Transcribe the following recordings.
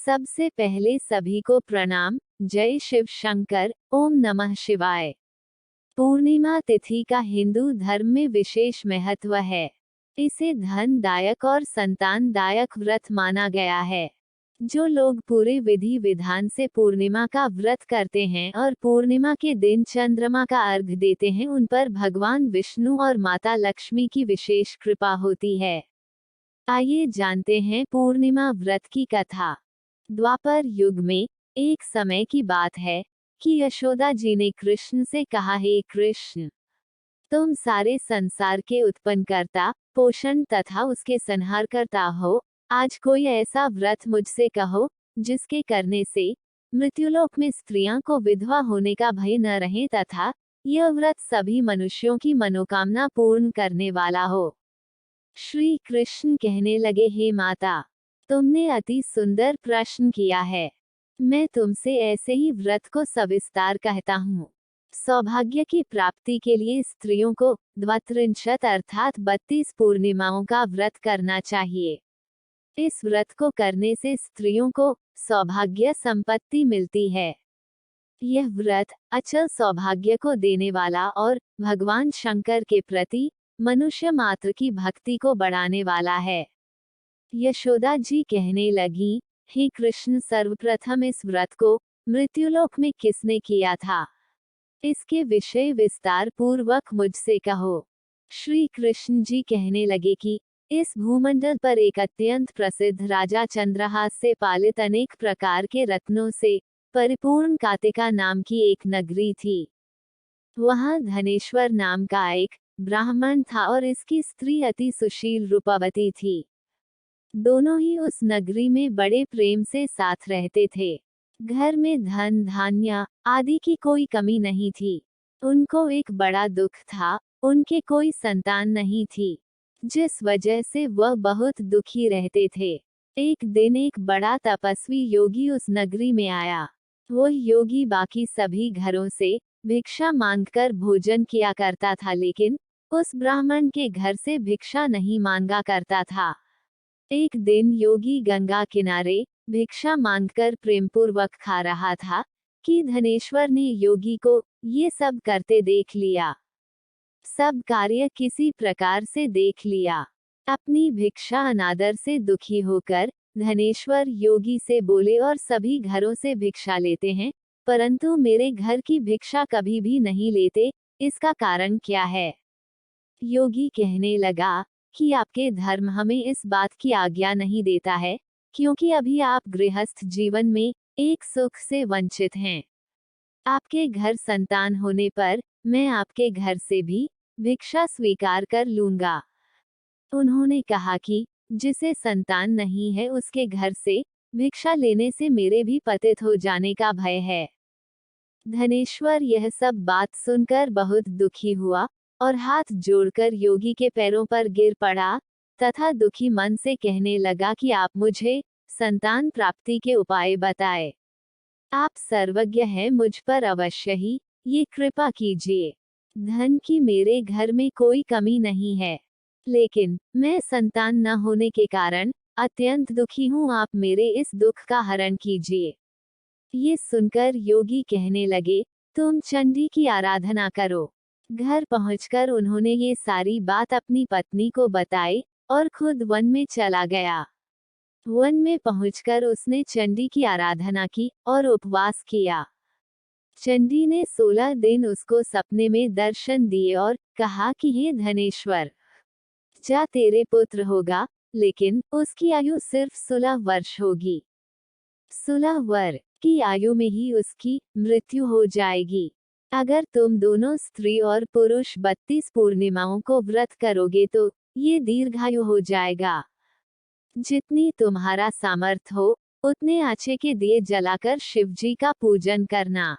सबसे पहले सभी को प्रणाम। जय शिव शंकर। ओम नमः शिवाय। पूर्णिमा तिथि का हिंदू धर्म में विशेष महत्व है। इसे धनदायक और संतानदायक व्रत माना गया है। जो लोग पूरे विधि विधान से पूर्णिमा का व्रत करते हैं और पूर्णिमा के दिन चंद्रमा का अर्घ्य देते हैं, उन पर भगवान विष्णु और माता लक्ष्मी की विशेष कृपा होती है। आइए जानते हैं पूर्णिमा व्रत की कथा। द्वापर युग में एक समय की बात है कि यशोदा जी ने कृष्ण से कहा, हे कृष्ण, तुम सारे संसार के उत्पन्नकर्ता, पोषण तथा उसके संहारकर्ता हो। आज कोई ऐसा व्रत मुझसे कहो जिसके करने से मृत्युलोक में स्त्रियां को विधवा होने का भय न रहे तथा यह व्रत सभी मनुष्यों की मनोकामना पूर्ण करने वाला हो। श्री कृष्ण कहने लगे, हे माता, तुमने अति सुंदर प्रश्न किया है। मैं तुमसे ऐसे ही व्रत को सविस्तार कहता हूँ। सौभाग्य की प्राप्ति के लिए स्त्रियों को द्वात्रिंशत अर्थात 32 पूर्णिमाओं का व्रत करना चाहिए। इस व्रत को करने से स्त्रियों को सौभाग्य संपत्ति मिलती है। यह व्रत अचल सौभाग्य को देने वाला और भगवान शंकर के प्रति मनुष्य मात्र की भक्ति को बढ़ाने वाला है। यशोदा जी कहने लगी, हे कृष्ण, सर्वप्रथम इस व्रत को मृत्युलोक में किसने किया था, इसके विषय विस्तार पूर्वक मुझसे कहो। श्री कृष्ण जी कहने लगे कि इस भूमंडल पर एक अत्यंत प्रसिद्ध राजा चंद्रहास से पालित अनेक प्रकार के रत्नों से परिपूर्ण कातिका नाम की एक नगरी थी। वहां धनेश्वर नाम का एक ब्राह्मण था और इसकी स्त्री अति सुशील रूपवती थी। दोनों ही उस नगरी में बड़े प्रेम से साथ रहते थे। घर में धन धान्य आदि की कोई कमी नहीं थी। उनको एक बड़ा दुख था, उनके कोई संतान नहीं थी, जिस वजह से वह बहुत दुखी रहते थे। एक दिन एक बड़ा तपस्वी योगी उस नगरी में आया। वह योगी बाकी सभी घरों से भिक्षा मांगकर भोजन किया करता था, लेकिन उस ब्राह्मण के घर से भिक्षा नहीं मांगा करता था। एक दिन योगी गंगा किनारे भिक्षा मांगकर प्रेमपूर्वक खा रहा था कि धनेश्वर ने योगी को ये सब करते देख लिया। सब कार्य किसी प्रकार से देख लिया। अपनी भिक्षा अनादर से दुखी होकर धनेश्वर योगी से बोले, और सभी घरों से भिक्षा लेते हैं परंतु मेरे घर की भिक्षा कभी भी नहीं लेते, इसका कारण क्या है? योगी कहने लगा कि आपके धर्म हमें इस बात की आज्ञा नहीं देता है, क्योंकि अभी आप गृहस्थ जीवन में एक सुख से वंचित हैं। आपके घर संतान होने पर मैं आपके घर से भी भिक्षा स्वीकार कर लूंगा। उन्होंने कहा कि जिसे संतान नहीं है उसके घर से भिक्षा लेने से मेरे भी पतित हो जाने का भय है। धनेश्वर यह सब बात सुनकर बहुत दुखी हुआ और हाथ जोड़कर योगी के पैरों पर गिर पड़ा तथा दुखी मन से कहने लगा कि आप मुझे संतान प्राप्ति के उपाय बताएं। आप सर्वज्ञ हैं, मुझ पर अवश्य ही ये कृपा कीजिए। धन की मेरे घर में कोई कमी नहीं है, लेकिन मैं संतान न होने के कारण अत्यंत दुखी हूँ। आप मेरे इस दुख का हरण कीजिए। ये सुनकर योगी कहने लगे, तुम चंडी की आराधना करो। घर पहुंचकर उन्होंने ये सारी बात अपनी पत्नी को बताई और खुद वन में चला गया। वन में पहुंचकर उसने चंडी की आराधना की और उपवास किया। चंडी ने 16 दिन उसको सपने में दर्शन दिए और कहा कि हे धनेश्वर, जा तेरे पुत्र होगा, लेकिन उसकी आयु सिर्फ 16 वर्ष होगी। 16 वर्ष की आयु में ही उसकी मृत्यु हो जाएगी। अगर तुम दोनों स्त्री और पुरुष 32 पूर्णिमाओं को व्रत करोगे तो ये दीर्घायु हो जाएगा। जितनी तुम्हारा सामर्थ्य हो उतने आचे के दिए जलाकर शिवजी का पूजन करना,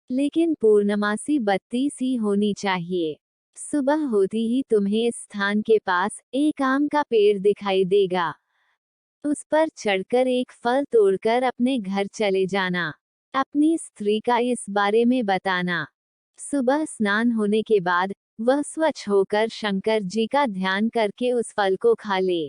लेकिन पूर्णमासी 32 ही होनी चाहिए। सुबह होती ही तुम्हें इस स्थान के पास एक आम का पेड़ दिखाई देगा। उस पर चढ़कर एक फल तोड़कर अपने घर चले जाना। अपनी स्त्री का इस बारे में बताना। सुबह स्नान होने के बाद वह स्वच्छ होकर शंकर जी का ध्यान करके उस फल को खा ले।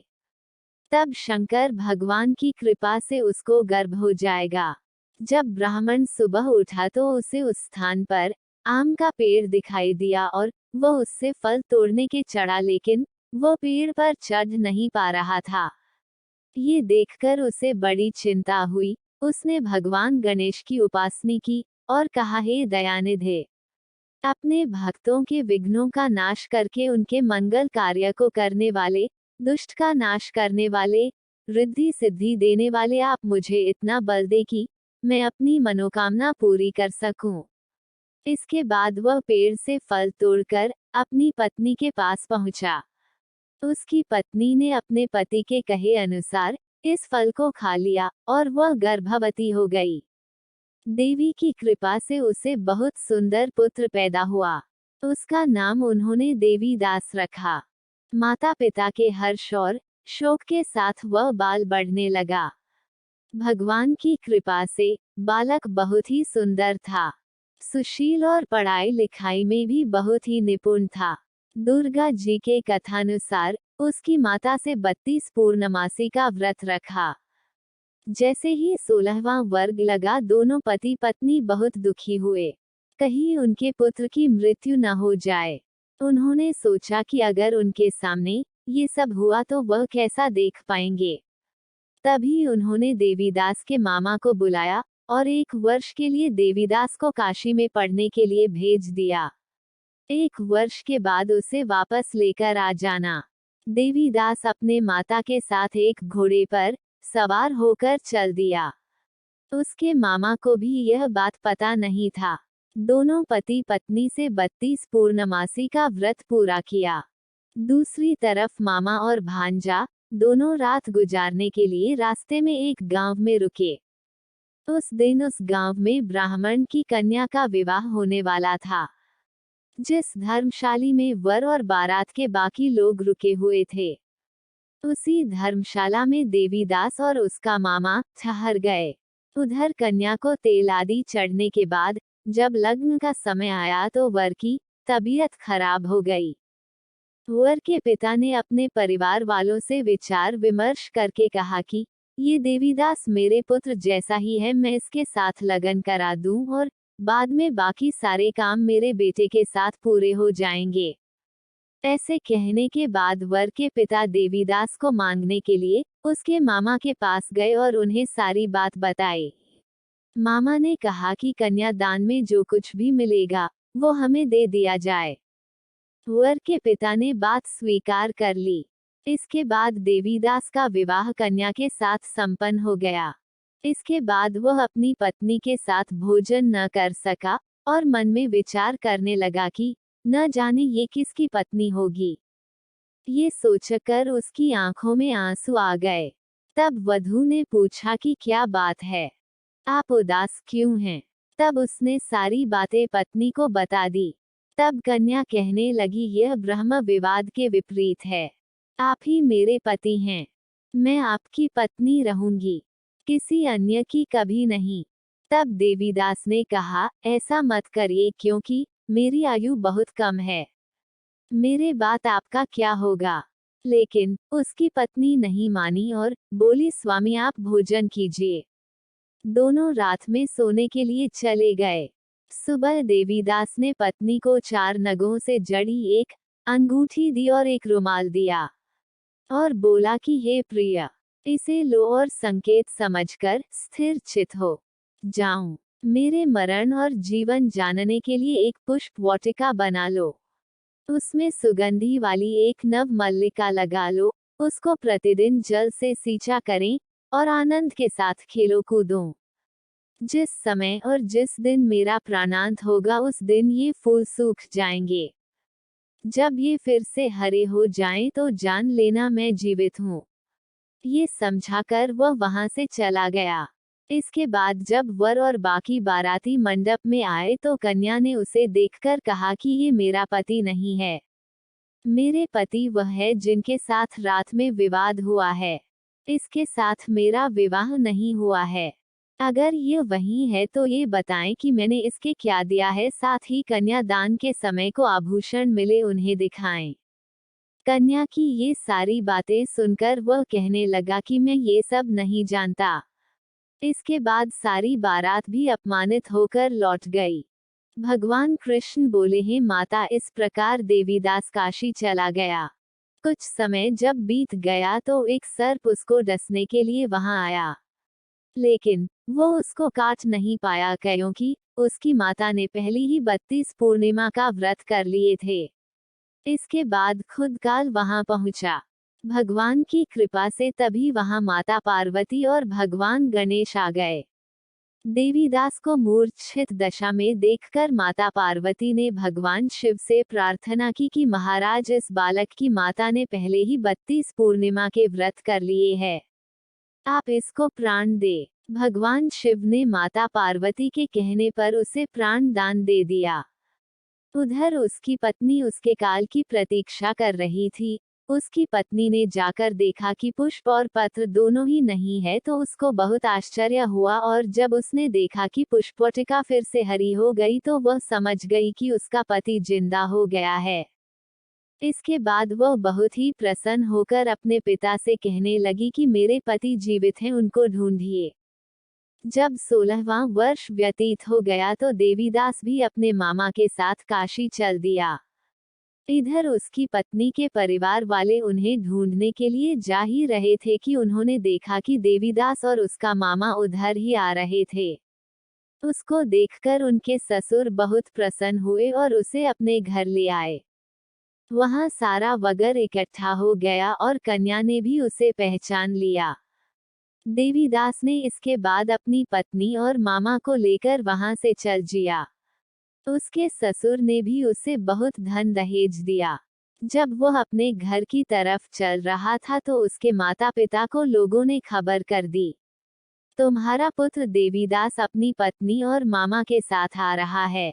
तब शंकर भगवान की कृपा से उसको गर्भ हो जाएगा। जब ब्राह्मण सुबह उठा तो उसे उस स्थान पर आम का पेड़ दिखाई दिया और वह उससे फल तोड़ने के चढ़ा, लेकिन वह पेड़ पर चढ़ नहीं पा रहा था। ये देखकर उसे बड़ी चिंता हुई। उसने भगवान गणेश की उपासना की और कहा, हे दयानिधे, अपने भक्तों के विघ्नों का नाश करके उनके मंगल कार्य को करने वाले, दुष्ट का नाश करने वाले, रिद्धि सिद्धि देने वाले, आप मुझे इतना बल दे कि मैं अपनी मनोकामना पूरी कर सकूं। इसके बाद वह पेड़ से फल तोड़कर अपनी पत्नी के पास पहुंचा। उसकी पत्नी ने अपने पति के कहे अनुसार इस फल को खा लिया और वह गर्भवती हो गई। देवी की कृपा से उसे बहुत सुंदर पुत्र पैदा हुआ। उसका नाम उन्होंने देवीदास रखा। माता पिता के हर्ष और शोक के साथ वह बाल बढ़ने लगा। भगवान की कृपा से बालक बहुत ही सुंदर था, सुशील और पढ़ाई लिखाई में भी बहुत ही निपुण था। दुर्गा जी के कथानुसार उसकी माता से 32 पूर्णमासी का व्रत रखा। जैसे ही 16वां वर्ग लगा, दोनों पति पत्नी बहुत दुखी हुए, कहीं उनके पुत्र की मृत्यु न हो जाए। उन्होंने सोचा कि अगर उनके सामने ये सब हुआ तो वह कैसा देख पाएंगे। तभी उन्होंने देवीदास के मामा को बुलाया और 1 वर्ष के लिए देवीदास को काशी में पढ़ने के लिए भेज दिया। 1 वर्ष के बाद उसे वापस लेकर आ जाना। देवीदास अपने माता के साथ एक घोड़े पर सवार होकर चल दिया। उसके मामा को भी यह बात पता नहीं था। दोनों पति पत्नी से 32 पूर्णमासी का व्रत पूरा किया। दूसरी तरफ मामा और भांजा दोनों रात गुजारने के लिए रास्ते में एक गांव में रुके। उस दिन उस गांव में ब्राह्मण की कन्या का विवाह होने वाला था। जिस धर्मशाली में वर और बारात के बाकी लोग रुके हुए थे, उसी धर्मशाला में देवीदास और उसका मामा ठहर गए। उधर कन्या को तेल आदि चढ़ने के बाद जब लग्न का समय आया तो वर की तबीयत खराब हो गई। वर के पिता ने अपने परिवार वालों से विचार विमर्श करके कहा कि ये देवीदास मेरे पुत्र जैसा ही है, मैं इसके साथ लगन करा दूं और बाद में बाकी सारे काम मेरे बेटे के साथ पूरे हो जाएंगे। ऐसे कहने के बाद वर के पिता देवीदास को मांगने के लिए उसके मामा के पास गए और उन्हें सारी बात बताई। मामा ने कहा कि कन्यादान में जो कुछ भी मिलेगा वो हमें दे दिया जाए। वर के पिता ने बात स्वीकार कर ली। इसके बाद देवीदास का विवाह कन्या के साथ संपन्न हो गया। इसके बाद वह अपनी पत्नी के साथ भोजन न कर सका और मन में विचार करने लगा कि न जाने ये किसकी पत्नी होगी। ये सोचकर उसकी आंखों में आंसू आ गए। तब वधू ने पूछा कि क्या बात है, आप उदास क्यों हैं? तब उसने सारी बातें पत्नी को बता दी। तब कन्या कहने लगी, यह ब्रह्म विवाद के विपरीत है। आप ही मेरे पति हैं। मैं आपकी पत्नी रहूंगी, किसी अन्य की कभी नहीं। तब देवीदास ने कहा, ऐसा मत करिए क्योंकि मेरी आयु बहुत कम है। मेरे बात आपका क्या होगा? लेकिन उसकी पत्नी नहीं मानी और बोली, स्वामी आप भोजन कीजिए। दोनों रात में सोने के लिए चले गए। सुबह देवीदास ने पत्नी को 4 नगों से जड़ी एक अंगूठी दी और एक रुमाल दिया और बोला कि हे प्रिय, इसे लो और संकेत समझकर स्थिर चित हो जाऊं। मेरे मरण और जीवन जानने के लिए एक पुष्प वाटिका बना लो। उसमें सुगंधी वाली एक नव मल्लिका लगा लो। उसको प्रतिदिन जल से सींचा करें और आनंद के साथ खेलो कूदो। जिस समय और जिस दिन मेरा प्राणांत होगा उस दिन ये फूल सूख जाएंगे। जब ये फिर से हरे हो जाएं तो जान लेना मैं जीवित हूँ। ये समझाकर वह वहां से चला गया। इसके बाद जब वर और बाकी बाराती मंडप में आए तो कन्या ने उसे देखकर कहा कि ये मेरा पति नहीं है। मेरे पति वह है जिनके साथ रात में विवाद हुआ है। इसके साथ मेरा विवाह नहीं हुआ है। अगर ये वही है तो ये बताएं कि मैंने इसके क्या दिया है, साथ ही कन्यादान के समय को आभूषण मिले उन्हें दिखाएं। कन्या की ये सारी बातें सुनकर वह कहने लगा कि मैं ये सब नहीं जानता। इसके बाद सारी बारात भी अपमानित होकर लौट गई। भगवान कृष्ण बोले, हे माता, इस प्रकार देवीदास काशी चला गया। कुछ समय जब बीत गया तो एक सर्प उसको डसने के लिए वहां आया, लेकिन वो उसको काट नहीं पाया क्योंकि उसकी माता ने पहले ही 32 पूर्णिमा का व्रत कर लिए थे। इसके बाद खुद काल वहां पहुंचा। भगवान की कृपा से तभी वहां माता पार्वती और भगवान गणेश आ गए। देवीदास को मूर्छित दशा में देखकर माता पार्वती ने भगवान शिव से प्रार्थना की कि महाराज, इस बालक की माता ने पहले ही 32 पूर्णिमा के व्रत कर लिए हैं, आप इसको प्राण दे। भगवान शिव ने माता पार्वती के कहने पर उसे प्राण दान दे दिया। उधर उसकी पत्नी उसके काल की प्रतीक्षा कर रही थी। उसकी पत्नी ने जाकर देखा कि पुष्प और पत्र दोनों ही नहीं है तो उसको बहुत आश्चर्य हुआ, और जब उसने देखा कि पुष्पवाटिका फिर से हरी हो गई तो वह समझ गई कि उसका पति जिंदा हो गया है। इसके बाद वह बहुत ही प्रसन्न होकर अपने पिता से कहने लगी कि मेरे पति जीवित हैं, उनको ढूंढिए। जब 16वां वर्ष व्यतीत हो गया तो देवीदास भी अपने मामा के साथ काशी चल दिया। इधर उसकी पत्नी के परिवार वाले उन्हें ढूंढने के लिए जा ही रहे थे कि उन्होंने देखा कि देवीदास और उसका मामा उधर ही आ रहे थे। उसको देखकर उनके ससुर बहुत प्रसन्न हुए और उसे अपने घर ले आए। वहां सारा वगर इकट्ठा हो गया और कन्या ने भी उसे पहचान लिया। देवीदास ने इसके बाद अपनी पत्नी और मामा को लेकर वहां से चल जिया। उसके ससुर ने भी उसे बहुत धन दहेज दिया। जब वह अपने घर की तरफ चल रहा था तो उसके माता पिता को लोगों ने खबर कर दी, तुम्हारा पुत्र देवीदास अपनी पत्नी और मामा के साथ आ रहा है।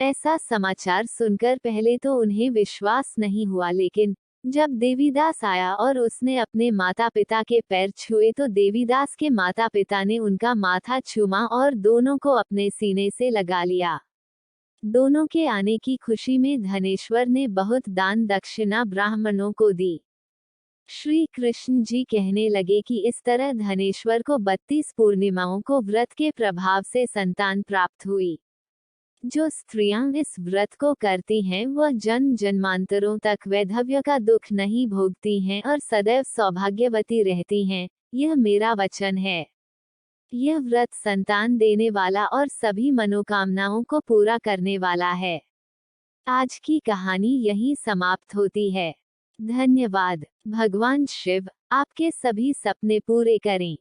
ऐसा समाचार सुनकर पहले तो उन्हें विश्वास नहीं हुआ, लेकिन जब देवीदास आया और उसने अपने माता पिता के पैर छुए तो देवीदास के माता पिता ने उनका माथा चूमा और दोनों को अपने सीने से लगा लिया। दोनों के आने की खुशी में धनेश्वर ने बहुत दान दक्षिणा ब्राह्मणों को दी। श्री कृष्ण जी कहने लगे कि इस तरह धनेश्वर को 32 पूर्णिमाओं को व्रत के प्रभाव से संतान प्राप्त हुई। जो स्त्रियां इस व्रत को करती हैं वह जन्म जन्मांतरों तक वैधव्य का दुख नहीं भोगती हैं और सदैव सौभाग्यवती रहती हैं, यह मेरा वचन है। यह व्रत संतान देने वाला और सभी मनोकामनाओं को पूरा करने वाला है। आज की कहानी यहीं समाप्त होती है। धन्यवाद। भगवान शिव आपके सभी सपने पूरे करें।